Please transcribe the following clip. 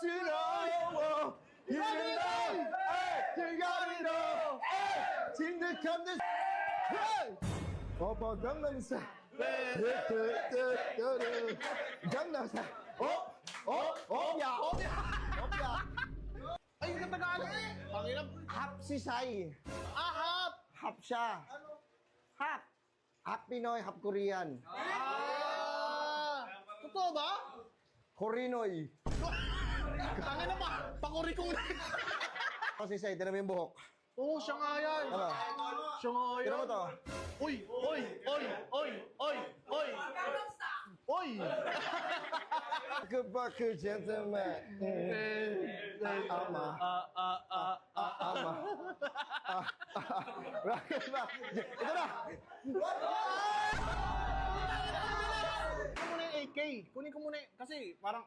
是让我一人的爱，只要你的爱，请你看着。我把江南山，江南山，opya. Ay, yung Tagalog eh. Pangilang. Hap si Sai. Ahap. Hap siya. Hap. Hap Pinoy, hap Korean. Totoo ba? Korinoy. Tangin na pa. Pakuri kong Kasi Sai, tinan mo yung buhok. Oo, siya nga yan. Ano? Siya nga yan. Tinan mo to. Uy! Uy! Goodbye, gentleman. Ama. Ama. Rocket back. Ito na. Kunin mo muna yung AK. Kunin ko muna kasi parang